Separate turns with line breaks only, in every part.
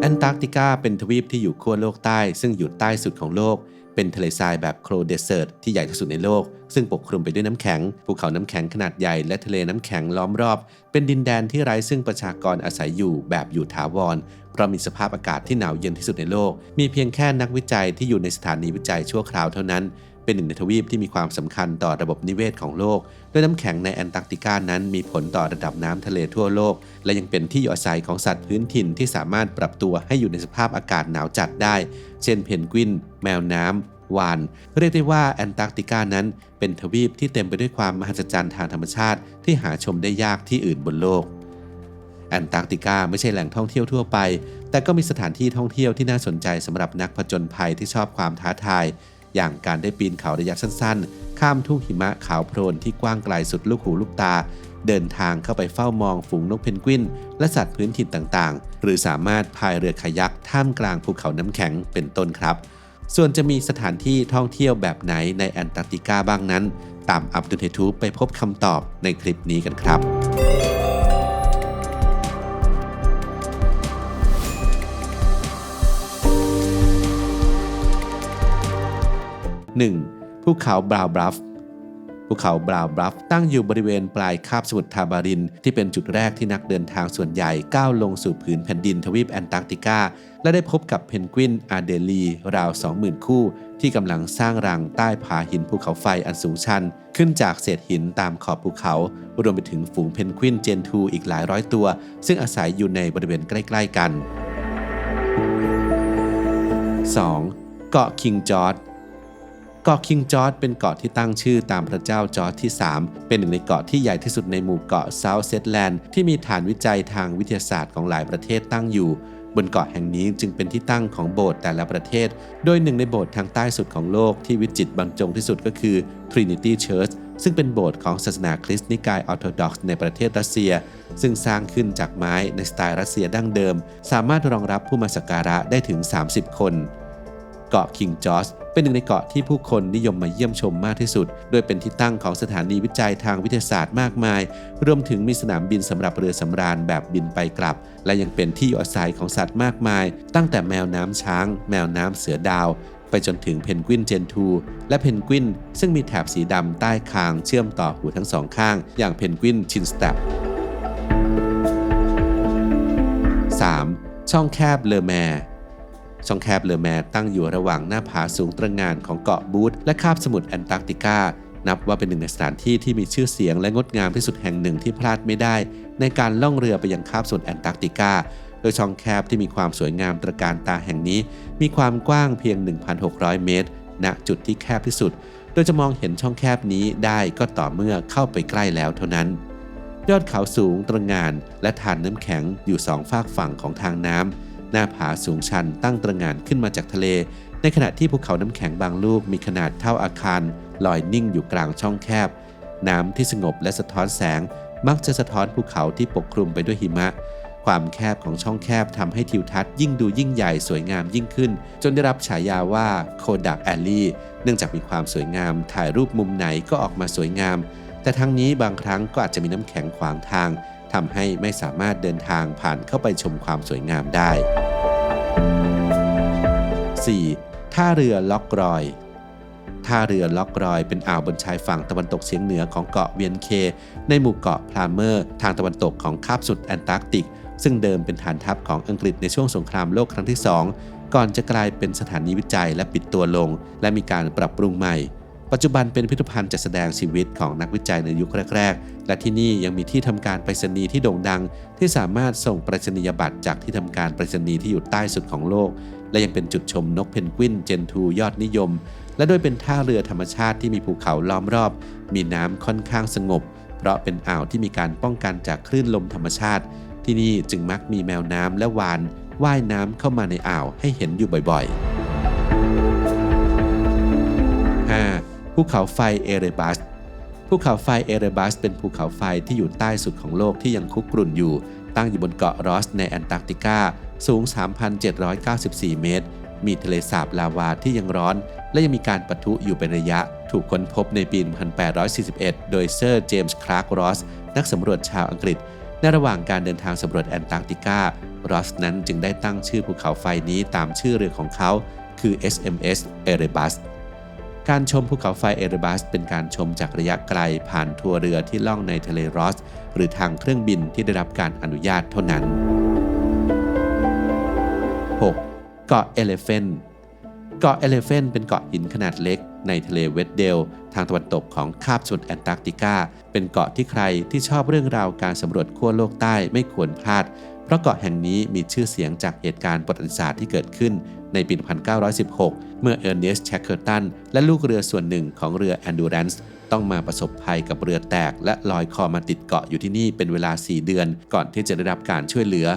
แอนตาร์กติกาเป็นทวีปที่อยู่ขั้วโลกใต้ซึ่งอยู่ใต้สุดของโลกเป็นทะเลทรายแบบโคลเดสเซิร์ตที่ใหญ่ที่สุดในโลกซึ่งปกคลุมไปด้วยน้ำแข็งภูเขาน้ำแข็งขนาดใหญ่และทะเลน้ำแข็งล้อมรอบเป็นดินแดนที่ไร้ซึ่งประชากรอาศัยอยู่แบบอยู่ถาวรเพราะมีสภาพอากาศที่หนาวเย็นที่สุดในโลกมีเพียงแค่นักวิจัยที่อยู่ในสถานีวิจัยชั่วคราวเท่านั้นเป็นหนึ่งในทวีปที่มีความสำคัญต่อระบบนิเวศของโลกโดยน้ำแข็งในแอนตาร์กติกานั้นมีผลต่อระดับน้ำทะเลทั่วโลกและยังเป็นที่อยู่อาศัยของสัตว์พื้นถิ่นที่สามารถปรับตัวให้อยู่ในสภาพอากาศหนาวจัดได้เช่นเพนกวินแมวน้ำวาฬเรียกได้ว่าแอนตาร์กติกานั้นเป็นทวีปที่เต็มไปด้วยความมหัศจรรย์ทางธรรมชาติที่หาชมได้ยากที่อื่นบนโลกแอนตาร์กติกาไม่ใช่แหล่งท่องเที่ยวทั่วไปแต่ก็มีสถานที่ท่องเที่ยวที่น่าสนใจสำหรับนักผจญภัยที่ชอบความท้าทายอย่างการได้ปีนเขาระยะสั้นๆข้ามทุ่งหิมะขาวโพลนที่กว้างไกลสุดลูกหูลูกตาเดินทางเข้าไปเฝ้ามองฝูงนกเพนกวินและสัตว์พื้นถิ่นต่างๆหรือสามารถพายเรือคายักท่ามกลางภูเขาน้ำแข็งเป็นต้นครับส่วนจะมีสถานที่ท่องเที่ยวแบบไหนในแอนตาร์กติกาบ้างนั้นตามอับดุลเฮทูบไปพบคำตอบในคลิปนี้กันครับ1. ภูเขาบราวน์บลัฟภูเขาบราวน์บลัฟตั้งอยู่บริเวณปลายคาบสมุทรทาบารินที่เป็นจุดแรกที่นักเดินทางส่วนใหญ่ก้าวลงสู่ผืนแผ่นดินทวีปแอนตาร์กติกาและได้พบกับเพนกวินอาเดลีราว 20,000 คู่ที่กำลังสร้างรังใต้ผาหินภูเขาไฟอันสูงชันขึ้นจากเศษหินตามขอบภูเขารวมไปถึงฝูงเพนกวินเจนทูอีกหลายร้อยตัวซึ่งอาศัยอยู่ในบริเวณใกล้ๆกัน 2. เกาะคิงจอร์จเกาะคิงจอร์จเป็นเกาะที่ตั้งชื่อตามพระเจ้าจอร์จที่ 3เป็นหนึ่งในเกาะที่ใหญ่ที่สุดในหมู่เกาะเซาท์เซตแลนด์ที่มีฐานวิจัยทางวิทยาศาสตร์ของหลายประเทศตั้งอยู่บนเกาะแห่งนี้จึงเป็นที่ตั้งของโบสถ์แต่ละประเทศโดยหนึ่งในโบสถ์ทางใต้สุดของโลกที่วิจิตรบรรจงที่สุดก็คือ Trinity Church ซึ่งเป็นโบสถ์ของศาสนาคริสต์นิกายออร์โธดอกซ์ในประเทศรัสเซียซึ่งสร้างขึ้นจากไม้ในสไตล์รัสเซียดั้งเดิมสามารถรองรับผู้มาสักการะได้ถึง30 คนเกาะคิงจอร์จเป็นหนึ่งในเกาะที่ผู้คนนิยมมาเยี่ยมชมมากที่สุดโดยเป็นที่ตั้งของสถานีวิจัยทางวิทยาศาสตร์มากมายรวมถึงมีสนามบินสำหรับเรือสำราญแบบบินไปกลับและยังเป็นที่อยู่อาศัยของสัตว์มากมายตั้งแต่แมวน้ำช้างแมวน้ำเสือดาวไปจนถึงเพนกวินเจนทูและเพนกวินซึ่งมีแถบสีดำใต้คางเชื่อมต่อหูทั้งสองข้างอย่างเพนกวินชินสแตป 3. ช่องแคบเลอแมร์ช่องแคบเลอแมร์ตั้งอยู่ระหว่างหน้าผาสูงตระหง่านของเกาะบูธและคาบสมุทรแอนตาร์กติกานับว่าเป็นหนึ่งในสถานที่ที่มีชื่อเสียงและงดงามที่สุดแห่งหนึ่งที่พลาดไม่ได้ในการล่องเรือไปยังคาบสมุทรแอนตาร์กติกาโดยช่องแคบที่มีความสวยงามตระการตาแห่งนี้มีความกว้างเพียง 1,600 เมตรณจุดที่แคบที่สุดโดยจะมองเห็นช่องแคบนี้ได้ก็ต่อเมื่อเข้าไปใกล้แล้วเท่านั้นยอดเขาสูงตระหง่านและทานน้ำแข็งอยู่สองฝากฝั่งของทางน้ำหน้าผาสูงชันตั้งตระหง่านขึ้นมาจากทะเลในขณะที่ภูเขาน้ำแข็งบางลูกมีขนาดเท่าอาคารลอยนิ่งอยู่กลางช่องแคบน้ำที่สงบและสะท้อนแสงมักจะสะท้อนภูเขาที่ปกคลุมไปด้วยหิมะความแคบของช่องแคบทำให้ทิวทัศน์ยิ่งดูยิ่งใหญ่สวยงามยิ่งขึ้นจนได้รับฉายาว่าโคดักแอลลี่เนื่องจากมีความสวยงามถ่ายรูปมุมไหนก็ออกมาสวยงามแต่ทั้งนี้บางครั้งก็อาจจะมีน้ำแข็งขวางทางทำให้ไม่สามารถเดินทางผ่านเข้าไปชมความสวยงามได้ 4. ท่าเรือล็อกรอยท่าเรือล็อกรอยเป็นอ่าวบนชายฝั่งตะวันตกเฉียงเหนือของเกาะเวียนเคในหมู่เกาะพลาเมอร์ทางตะวันตกของคาบสมุทรแอนตาร์กติกซึ่งเดิมเป็นฐานทัพของอังกฤษในช่วงสงครามโลกครั้งที่ 2ก่อนจะกลายเป็นสถานีวิจัยและปิดตัวลงและมีการปรับปรุงใหม่ปัจจุบันเป็นพิพิธภัณฑ์จัดแสดงชีวิตของนักวิจัยในยุคแรกๆและที่นี่ยังมีที่ทำการไปรษณีย์ที่โด่งดังที่สามารถส่งไปรษณียบัตรจากที่ทำการไปรษณีย์ที่อยู่ใต้สุดของโลกและยังเป็นจุดชมนกเพนกวินเจนทูยอดนิยมและโดยเป็นท่าเรือธรรมชาติที่มีภูเขาล้อมรอบมีน้ำค่อนข้างสงบเพราะเป็นอ่าวที่มีการป้องกันจากคลื่นลมธรรมชาติที่นี่จึงมักมีแมวน้ำและวาฬว่ายน้ำเข้ามาในอ่าวให้เห็นอยู่บ่อยๆ 5. ภูเขาไฟเอเรบัสภูเขาไฟเอเรบัสเป็นภูเขาไฟที่อยู่ใต้สุดของโลกที่ยังคุกรุ่นอยู่ตั้งอยู่บนเกาะรอสในแอนตาร์กติกาสูง 3,794 เมตรมีทะเลสาบลาวาที่ยังร้อนและยังมีการปะทุอยู่เป็นระยะถูกค้นพบในปี 1841 โดยเซอร์เจมส์คลาร์กรอสนักสำรวจชาวอังกฤษใน ในระหว่างการเดินทางสำรวจแอนตาร์กติการอสนั้นจึงได้ตั้งชื่อภูเขาไฟนี้ตามชื่อเรือของเขาคือ SMS Erebus การชมภูเขาไฟเอเรบัสเป็นการชมจากระยะไกลผ่านทัวร์เรือที่ล่องในทะเลรอสหรือทางเครื่องบินที่ได้รับการอนุญาตเท่านั้น 6. เกาะเอเลเฟนต์เกาะเอเลเฟนต์เป็นเกาะหินขนาดเล็กในทะเลเวดเดลทางตะวันตกของคาบสมุทรแอนตาร์กติกาเป็นเกาะที่ใครที่ชอบเรื่องราวการสำรวจขั้วโลกใต้ไม่ควรพลาดเพราะเกาะแห่งนี้มีชื่อเสียงจากเหตุการณ์ประวัติศาสตร์ที่เกิดขึ้นในปี 1916 เมื่อเออร์เนสต์ แชคเคิลตันและลูกเรือส่วนหนึ่งของเรือแอนดูแรนซ์ต้องมาประสบภัยกับเรือแตกและลอยคอมาติดเกาะอยู่ที่นี่เป็นเวลา 4 เดือนก่อนที่จะได้รับการช่วยเหลือ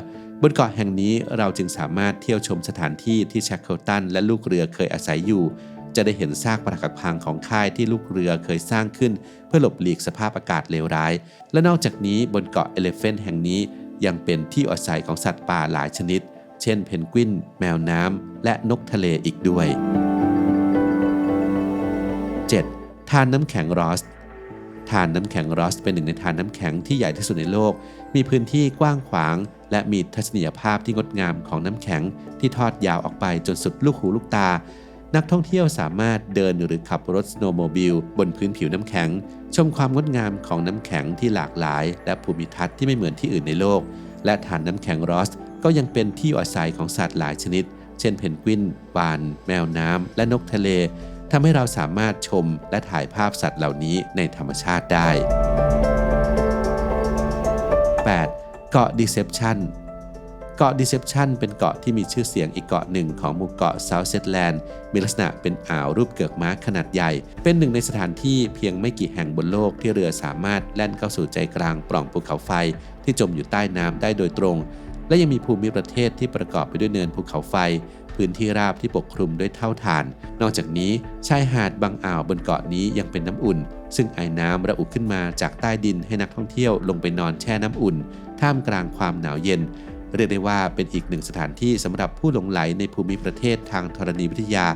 บนเกาะแห่งนี้เราจึงสามารถเที่ยวชมสถานที่ที่แชคเคิลตันและลูกเรือเคยอาศัยอยู่จะได้เห็นซากปรักหักพังของค่ายที่ลูกเรือเคยสร้างขึ้นเพื่อหลบหลีกสภาพอากาศเลวร้ายและนอกจากนี้บนเกาะเอเลเฟนต์แห่งนี้ยังเป็นที่อาศัยของสัตว์ป่าหลายชนิดเช่นเพนกวินแมวน้ำและนกทะเลอีกด้วย 7. ธารน้ำแข็งรอสธารน้ำแข็งรอสเป็นหนึ่งในธารน้ำแข็งที่ใหญ่ที่สุดในโลกมีพื้นที่กว้างขวางและมีทัศนียภาพที่งดงามของน้ำแข็งที่ทอดยาวออกไปจนสุดลูกหูลูกตานักท่องเที่ยวสามารถเดินหรือขับรถสโนว์โมบิลบนพื้นผิวน้ำแข็งชมความงดงามของน้ำแข็งที่หลากหลายและภูมิทัศน์ที่ไม่เหมือนที่อื่นในโลกและธารน้ำแข็งรอสก็ยังเป็นที่อาศัยของสัตว์หลายชนิดเช่นเพนกวินวาฬแมวน้ำและนกทะเลทำให้เราสามารถชมและถ่ายภาพสัตว์เหล่านี้ในธรรมชาติได้ 8. เกาะ Deception เกาะ Deception เป็นเกาะที่มีชื่อเสียงอีกเกาะหนึ่งของหมู่เกาะ South Shetland มีลักษณะเป็นอ่าวรูปเกือกม้าขนาดใหญ่เป็นหนึ่งในสถานที่เพียงไม่กี่แห่งบนโลกที่เรือสามารถแล่นเข้าสู่ใจกลางปล่องภูเขาไฟที่จมอยู่ใต้น้ำได้โดยตรงและยังมีภูมิประเทศที่ประกอบไปด้วยเนินภูเขาไฟพื้นที่ราบที่ปกคลุมด้วยเท่าฐานนอกจากนี้ชายหาดบางอ่าวบนเกาะนี้ยังเป็นน้ำอุ่นซึ่งไอน้ำระอุขึ้นมาจากใต้ดินให้นักท่องเที่ยวลงไปนอนแช่น้ำอุ่นท่ามกลางความหนาวเย็นเรียกได้ว่าเป็นอีกหนึ่งสถานที่สำหรับผู้หลงใหลในภูมิประเทศทางธรณีวิทยา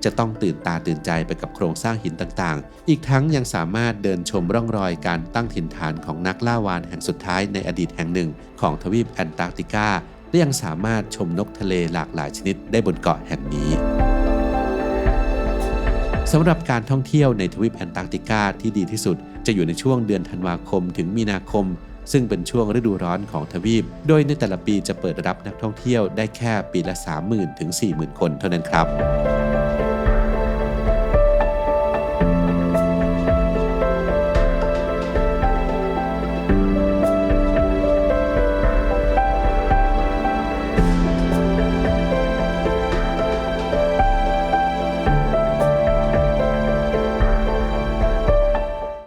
จะต้องตื่นตาตื่นใจไปกับโครงสร้างหินต่างๆอีกทั้งยังสามารถเดินชมร่องรอยการตั้งถิ่นฐานของนักล่าวาฬแห่งสุดท้ายในอดีตแห่งหนึ่งของทวีปแอนตาร์กติกาและยังสามารถชมนกทะเลหลากหลายชนิดได้บนเกาะแห่งนี้สำหรับการท่องเที่ยวในทวีปแอนตาร์กติกาที่ดีที่สุดจะอยู่ในช่วงเดือนธันวาคมถึงมีนาคมซึ่งเป็นช่วงฤดูร้อนของทวีปโดยในแต่ละปีจะเปิดรับนักท่องเที่ยวได้แค่ปีละ 30,000 ถึง 40,000 คนเท่านั้นครับ